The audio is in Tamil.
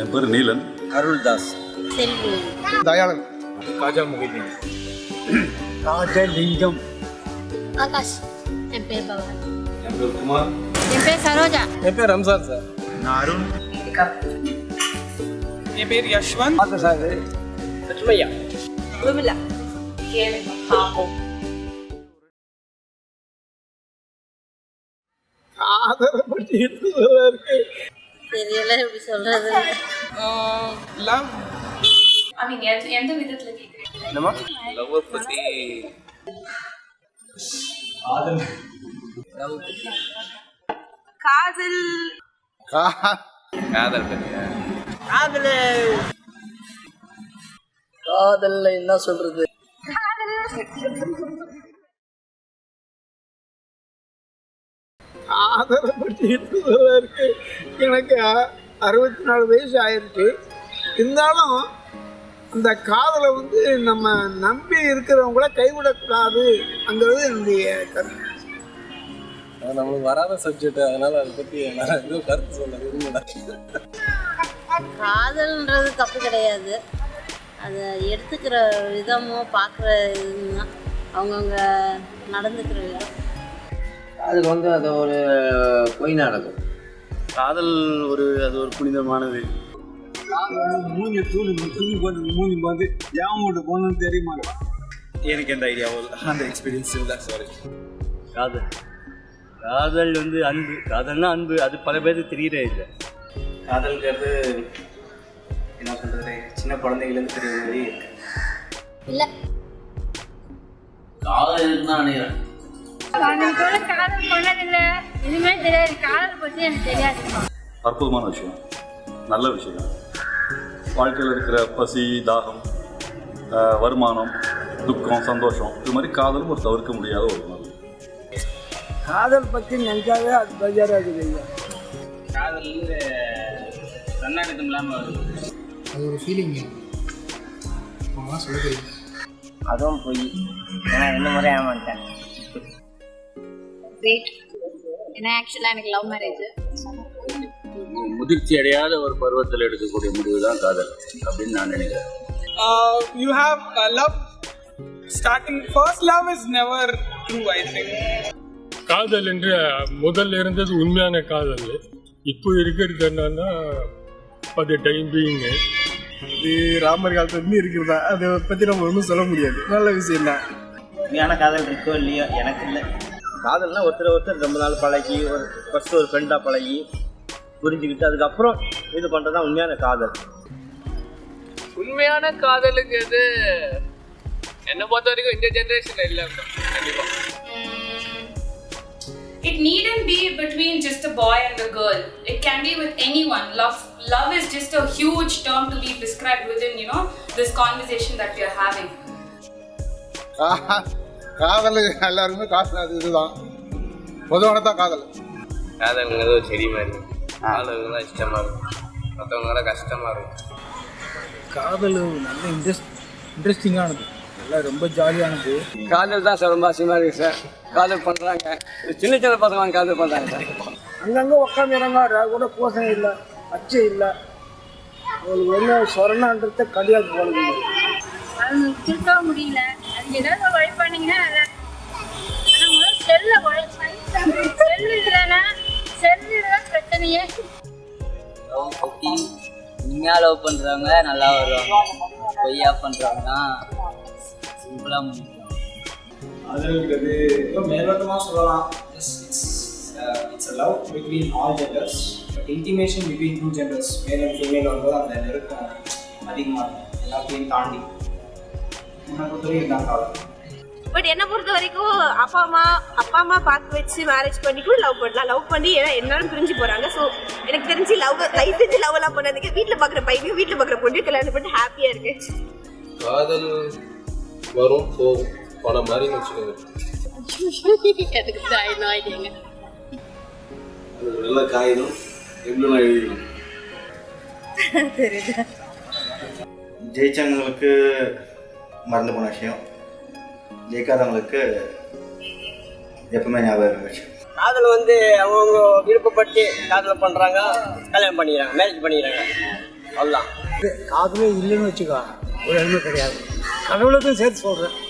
என் பேர் நீலன். அருள்தாஸ். செல்வி. தயாளன். காஜா முகிதீன். ராஜலிங்கம். ஆகாஷ். என் பேர் பவன். என் பேர் குமார். என் பேர் சரோஜா. என் பேர் ரம்சான் சார். நான் அருண். என் பேர் யஷ்வந்த். பார்த்த சார். லட்சுமையா. விமலா. காதலை பற்றி இருக்கு. தெரியல எப்படி சொல்றது. லவ் எந்த விதத்துல கேக்குறீங்க? என்னமா லவ் பத்தி காதல். காதல் காதல் பத்தியா? காதல்ல என்ன சொல்றது? காதலை பற்றி இருக்கு. எனக்கு 64 வயசு ஆயிடுச்சு. இருந்தாலும் அந்த காதலை வந்து நம்ம நம்பி இருக்கிறவங்கள கைவிடக்கூடாது அங்கிறது என்னுடைய கருத்து. நம்மளுக்கு வராத சப்ஜெக்ட், அதனால அதை பத்தி நான் எதுவும் கருத்து சொல்ல விரும்பல. காதல்ன்றது தப்பு கிடையாது. அதை எடுத்துக்கிற விதமோ பார்க்குற இதுன்னா அவங்கவுங்க நடந்துக்கிற விதம். அதுக்கு வந்து அது ஒரு பொய் நாடகம். காதல் அது ஒரு புனிதமானது. மூஞ்சி துணி போட்டு மூஞ்சி பார்த்து ஏன் வீட்டு போகணும்னு தெரியுமா? எனக்கு எந்த ஐடியாவும் இல்லை, அந்த எக்ஸ்பீரியன்ஸ் இல்லை. சாரி. காதல் வந்து அன்பு. காதல்னா அன்பு. அது பல பேருக்கு தெரியறே இல்லை. காதல்ங்கிறது என்ன சொல்றது, சின்ன குழந்தைங்கலேருந்து தெரிய மாதிரி இல்லை. காதல் இருக்குன்னு நினைக்கிறேன். காதல் பண்ணதில்லை, எதுவுமே தெரியாது. காதல் பற்றி எனக்கு தெரியாது. அற்புதமான விஷயம், நல்ல விஷயம். வாழ்க்கையில் இருக்கிற பசி, தாகம், வருமானம், துக்கம், சந்தோஷம், இது மாதிரி காதலும் ஒரு தவிர்க்க முடியாத ஒரு நாள். காதல் பற்றி நினைச்சாவே அது பஜாராக இருக்குது. காதல் தன்னாட்டம் இல்லாமல் அது ஒரு ஃபீலிங் சொல்ல தெரியும். அதுவும் போய் ஏன்னா என்ன முறை ஏமாட்டேன். ஏன்னா ஆக்சுவலாக எனக்கு லவ் மேரேஜ். முதிர்ச்சி அடையாத ஒரு பருவத்தில் எடுக்கக்கூடிய முடிவு தான் காதல் அப்படின்னு நான் நினைக்கிறேன். You have love starting. First love is never true, I think. காதல் என்று முதல்ல இருந்தது உண்மையான காதல். இப்போ இருக்கிறது என்னன்னா அது டைம் பீயிங்கு. அது ராமர் காலத்துலேருந்து இருக்கிறதா, அதை பற்றி நம்ம ஒன்றும் சொல்ல முடியாது. நல்ல விஷயம் தான். உண்மையான காதல் இருக்கோ இல்லையோ எனக்கு இல்லை. காதல்னா ஒருத்தர் ரொம்ப நாள் பழகி ஃபஸ்ட்டு ஒரு ஃப்ரெண்டாக பழகி புரிஞ்சுக்கிட்டு அதுக்கப்புறம் இது பண்ணுறது தான் உண்மையான காதல். உண்மையான காதலுங்கிறது என்னை பொறுத்த வரைக்கும் இந்த ஜென்ரேஷனில் இல்லை. கண்டிப்பாக It needn't be between just a boy and a girl. It can be with anyone. Love is just a huge term to be described within, this conversation that we are having. காதல் எல்லாருமே காசு, அது இதுதான் பொதுவானதான் காதல். காதல்ங்கிறது ஒரு செடி மாதிரி. ஆளுங்கெல்லாம் இஷ்டமாக இருக்கும், மற்றவங்களோட கஷ்டமாக இருக்கும். காதல் நல்ல இன்ட்ரெஸ்டிங்கானது, எல்லாம் ரொம்ப ஜாலியானது. காதல் தான் சார் ரொம்ப அசிங்கமாக இருக்குது சார். காதல் பண்ணுறாங்க, சின்ன சின்ன பசங்க காதல் பண்ணுறாங்க சார். அங்கங்கே உட்காந்துறாங்க, கூட கோசம் இல்லை, அச்சை இல்லை, அவங்களுக்கு என்ன சொரணான்றத கிடையாது போனது. அது திருத்த முடியல. அது ஏதாவது வழி பண்ணீங்கன்னா ஆனால் முதல் செல்லு இல்லைன்னா செல்லுதான் பிரச்சனையே. லவ் பற்றி உண்மையாக லவ் பண்ணுறவங்க நல்லா வருவாங்க, பொய்யா பண்ணுறவங்க சிம்பிளாக முடியும். காதல்ங்கிறது ரொம்ப மேலோட்டமாக சொல்லலாம். It's love between all genders, but intimation between 2 genders, male and female வரும்போது அந்த நெருக்கம் அதிகமாக இருக்கும். எல்லாத்தையும் தாண்டி என்னை பொறுத்தவரைக்கும் இதுதான் காதல். பட் என்னை பொறுத்த வரைக்கும் அப்பா அம்மா பார்த்து வச்சு மேரேஜ் பண்ணிக்கும் லவ் பண்ணலாம். லவ் பண்ணி ஏன்னா எல்லாரும் பிரிஞ்சு போகிறாங்க. ஸோ எனக்கு தெரிஞ்சு லைஃப் செஞ்சு லவ் எல்லாம் பண்ணாதீங்க. வீட்டில் பார்க்குற பையனையும் வீட்டில் பார்க்குற பொண்ணையும் கல்யாணம் பண்ணி ஹாப்பியாக இருக்கு. காதல் வரும் போகும் பணம் மாதிரி வச்சுக்கோங்க. எனக்கு தாயினோ ஐடியாங்க. அது நல்ல காகிதம் எவ்வளோ நான் எழுதிக்கணும். தெரியுது. ஜெயிச்சவங்களுக்கு மறந்து போன விஷயம், ஜெயிக்காதவங்களுக்கு எப்பவுமே ஞாபகம் இருக்கிற விஷயம். காதல் வந்து அவங்க விருப்பப்பட்டு காதல் பண்ணுறாங்க, கல்யாணம் பண்ணிக்கிறாங்க, மேரேஜ் பண்ணிக்கிறாங்க. அவ்வளோதான். காதலே இல்லைன்னு வச்சுக்கோ ஒரு அருமை கிடையாது. கடவுளுக்கும் சேர்த்து சொல்கிறேன்.